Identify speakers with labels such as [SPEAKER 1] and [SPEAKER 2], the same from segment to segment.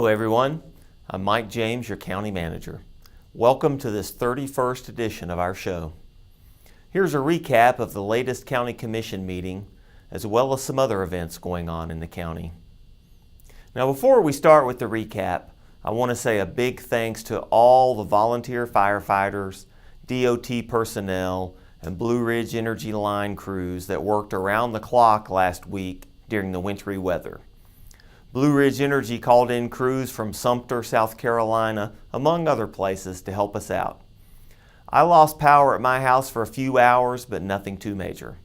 [SPEAKER 1] Hello everyone, I'm Mike James, your County Manager. Welcome to this 31st edition of our show. Here's a recap of the latest County Commission meeting, as well as some other events going on in the county. Now before we start with the recap, I want to say a big thanks to all the volunteer firefighters, DOT personnel, and Blue Ridge Energy line crews that worked around the clock last week during the wintry weather. Blue Ridge Energy called in crews from Sumter, South Carolina, among other places, to help us out. I lost power at my house for a few hours, but nothing too major.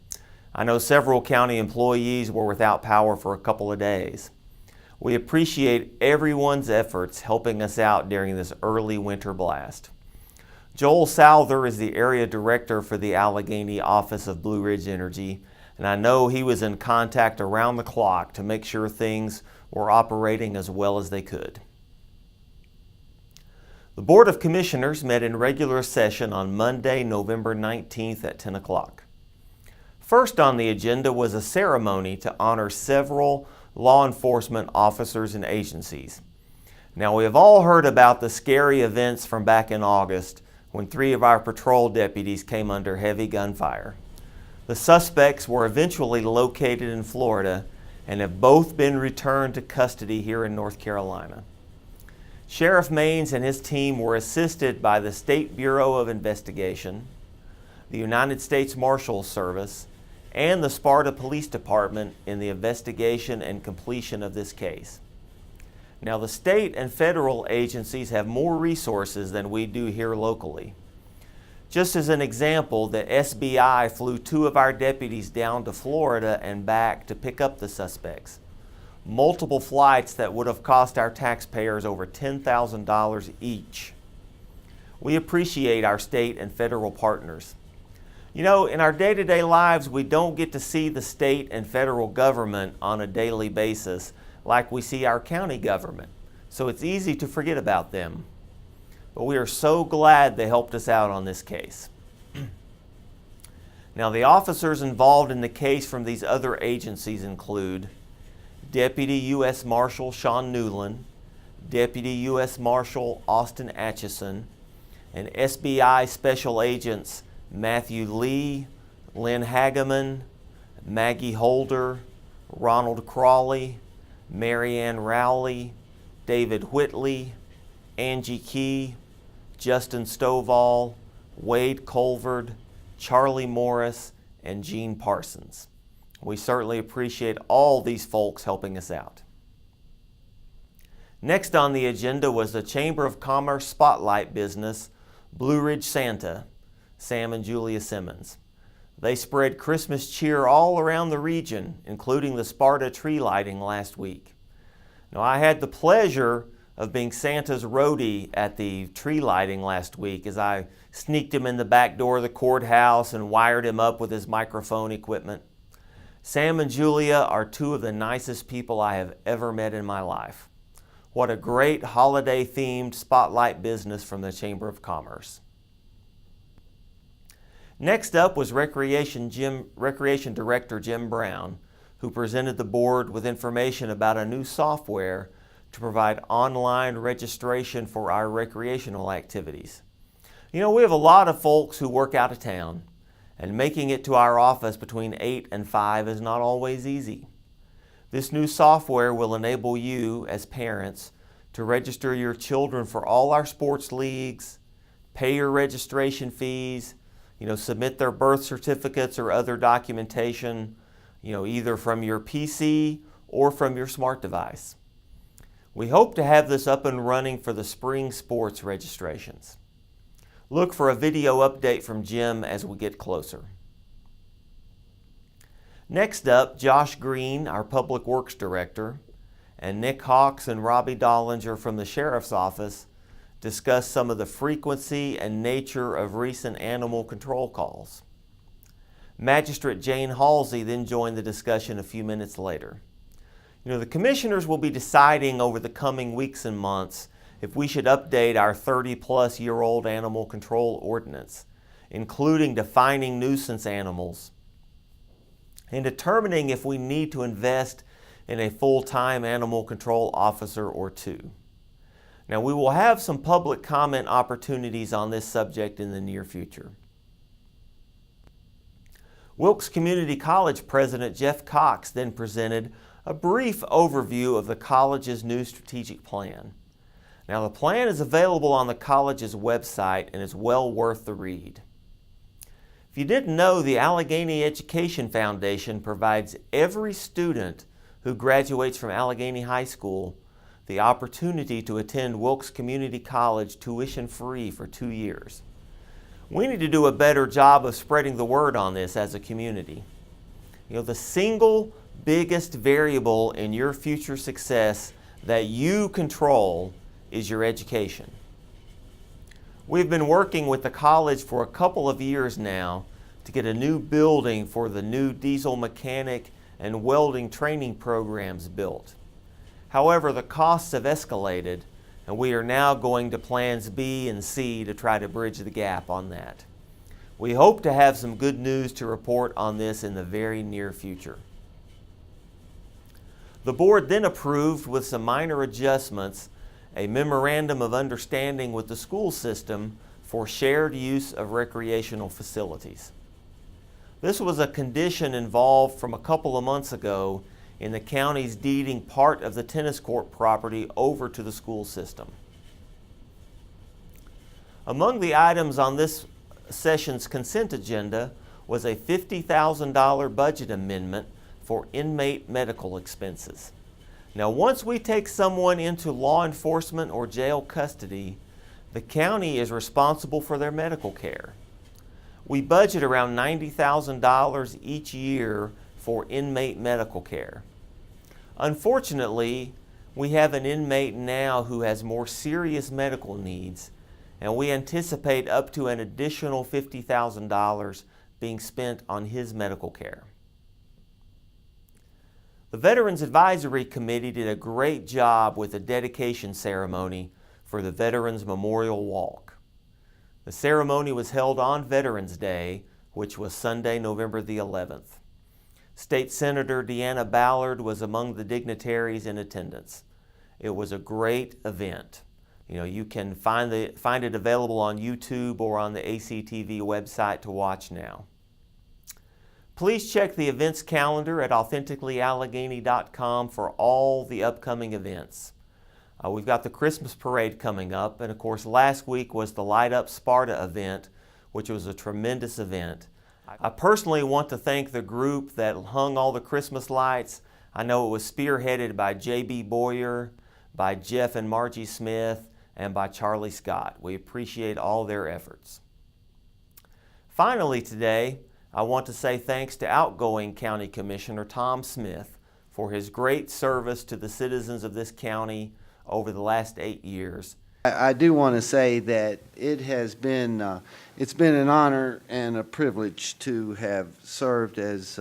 [SPEAKER 1] I know several county employees were without power for a couple of days. We appreciate everyone's efforts helping us out during this early winter blast. Joel Souther is the area director for the Alleghany office of Blue Ridge Energy, and I know he was in contact around the clock to make sure things were operating as well as they could. The Board of Commissioners met in regular session on Monday, November 19th at 10 o'clock. First on the agenda was a ceremony to honor several law enforcement officers and agencies. Now, we have all heard about the scary events from back in August when 3 of our patrol deputies came under heavy gunfire. The suspects were eventually located in Florida and have both been returned to custody here in North Carolina. Sheriff Maines and his team were assisted by the State Bureau of Investigation, the United States Marshals Service, and the Sparta Police Department in the investigation and completion of this case. Now, the state and federal agencies have more resources than we do here locally. Just as an example, the SBI flew 2 of our deputies down to Florida and back to pick up the suspects. Multiple flights that would have cost our taxpayers over $10,000 each. We appreciate our state and federal partners. You know, in our day-to-day lives, we don't get to see the state and federal government on a daily basis like we see our county government, so it's easy to forget about them. But we are so glad they helped us out on this case. Now, the officers involved in the case from these other agencies include Deputy U.S. Marshal Sean Newland, Deputy U.S. Marshal Austin Atchison, and SBI Special Agents Matthew Lee, Lynn Hageman, Maggie Holder, Ronald Crawley, Marianne Rowley, David Whitley, Angie Key, Justin Stovall, Wade Colvard, Charlie Morris, and Gene Parsons. We certainly appreciate all these folks helping us out. Next on the agenda was the Chamber of Commerce Spotlight business, Blue Ridge Santa, Sam and Julia Simmons. They spread Christmas cheer all around the region, including the Sparta tree lighting last week. Now, I had the pleasure of being Santa's roadie at the tree lighting last week as I sneaked him in the back door of the courthouse and wired him up with his microphone equipment. Sam and Julia are 2 of the nicest people I have ever met in my life. What a great holiday-themed spotlight business from the Chamber of Commerce. Next up was Recreation Director Jim Brown, who presented the board with information about a new software to provide online registration for our recreational activities. You know, we have a lot of folks who work out of town, and making it to our office between 8 and 5 is not always easy. This new software will enable you, as parents, to register your children for all our sports leagues, pay your registration fees, submit their birth certificates or other documentation, either from your PC or from your smart device. We hope to have this up and running for the spring sports registrations. Look for a video update from Jim as we get closer. Next up, Josh Green, our Public Works Director, and Nick Hawks and Robbie Dollinger from the Sheriff's Office discussed some of the frequency and nature of recent animal control calls. Magistrate Jane Halsey then joined the discussion a few minutes later. The commissioners will be deciding over the coming weeks and months if we should update our 30-plus-year-old animal control ordinance, including defining nuisance animals, and determining if we need to invest in a full-time animal control officer or 2. Now, we will have some public comment opportunities on this subject in the near future. Wilkes Community College President Jeff Cox then presented a brief overview of the college's new strategic plan. Now, the plan is available on the college's website and is well worth the read. If you didn't know, the Alleghany Education Foundation provides every student who graduates from Alleghany High School the opportunity to attend Wilkes Community College tuition-free for 2 years. We need to do a better job of spreading the word on this as a community. The single biggest variable in your future success that you control is your education. We've been working with the college for a couple of years now to get a new building for the new diesel mechanic and welding training programs built. However, the costs have escalated, and we are now going to plans B and C to try to bridge the gap on that. We hope to have some good news to report on this in the very near future. The board then approved, with some minor adjustments, a memorandum of understanding with the school system for shared use of recreational facilities. This was a condition involved from a couple of months ago in the county's deeding part of the tennis court property over to the school system. Among the items on this session's consent agenda was a $50,000 budget amendment for inmate medical expenses. Now, once we take someone into law enforcement or jail custody, the county is responsible for their medical care. We budget around $90,000 each year for inmate medical care. Unfortunately, we have an inmate now who has more serious medical needs, and we anticipate up to an additional $50,000 being spent on his medical care. The Veterans Advisory Committee did a great job with the dedication ceremony for the Veterans Memorial Walk. The ceremony was held on Veterans Day, which was Sunday, November the 11th. State Senator Deanna Ballard was among the dignitaries in attendance. It was a great event. You can find it available on YouTube or on the ACTV website to watch now. Please check the events calendar at authenticallyalleghany.com for all the upcoming events. We've got the Christmas parade coming up, and of course last week was the Light Up Sparta event, which was a tremendous event. I personally want to thank the group that hung all the Christmas lights. I know it was spearheaded by J.B. Boyer, by Jeff and Margie Smith, and by Charlie Scott. We appreciate all their efforts. Finally today, I want to say thanks to outgoing County Commissioner Tom Smith for his great service to the citizens of this county over the last 8 years.
[SPEAKER 2] I do want to say that it has been it's been an honor and a privilege to have served as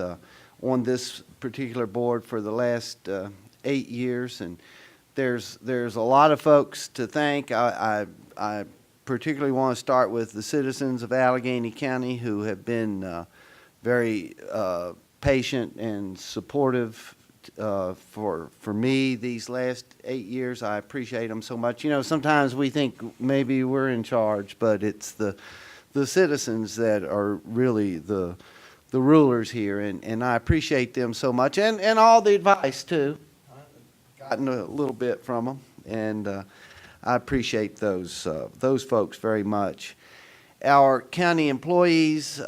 [SPEAKER 2] on this particular board for the last 8 years, and there's a lot of folks to thank. I particularly want to start with the citizens of Alleghany County who have been very patient and supportive for me these last 8 years. I appreciate them so much. Sometimes we think maybe we're in charge, but it's the citizens that are really the rulers here, and I appreciate them so much, and all the advice too. I've gotten a little bit from them, and I appreciate those folks very much. Our county employees,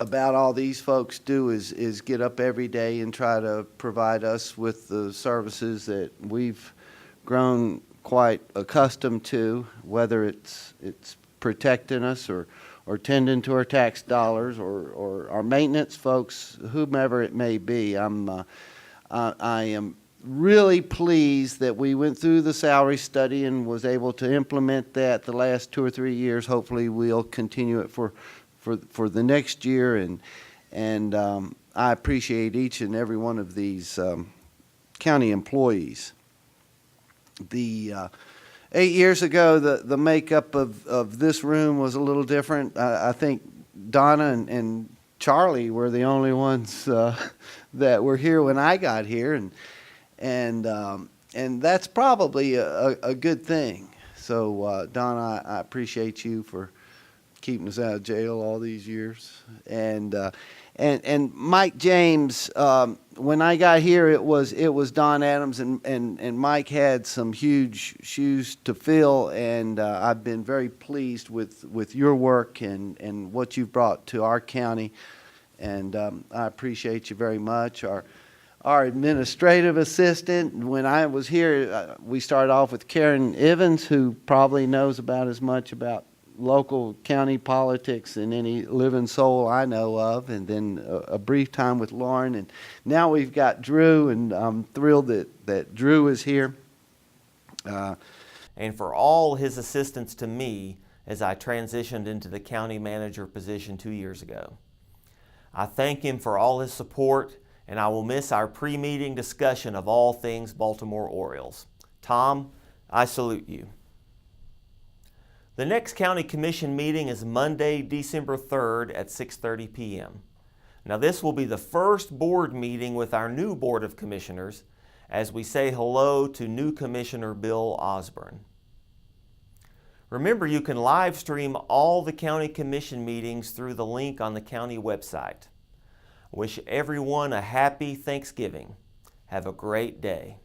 [SPEAKER 2] about all these folks do is get up every day and try to provide us with the services that we've grown quite accustomed to, whether it's protecting us or tending to our tax dollars or our maintenance folks, whomever it may be. I am really pleased that we went through the salary study and was able to implement that the last 2 or 3 years. Hopefully we'll continue it for the next year, and I appreciate each and every one of these county employees. The 8 years ago, the makeup of this room was a little different. I think Donna and Charlie were the only ones that were here when I got here, and and that's probably a good thing. So, Don, I appreciate you for keeping us out of jail all these years. And Mike James, when I got here, it was Don Adams, and Mike had some huge shoes to fill, and I've been very pleased with your work and what you've brought to our county, and I appreciate you very much. Our administrative assistant, when I was here, we started off with Karen Evans, who probably knows about as much about local county politics than any living soul I know of, and then a brief time with Lauren, and now we've got Drew, and I'm thrilled that Drew is here.
[SPEAKER 1] And for all his assistance to me as I transitioned into the county manager position 2 years ago. I thank him for all his support, and I will miss our pre-meeting discussion of all things Baltimore Orioles. Tom, I salute you. The next County Commission meeting is Monday, December 3rd at 6:30 p.m. Now this will be the first board meeting with our new Board of Commissioners as we say hello to new Commissioner Bill Osborne. Remember, you can live stream all the County Commission meetings through the link on the county website. Wish everyone a happy Thanksgiving. Have a great day.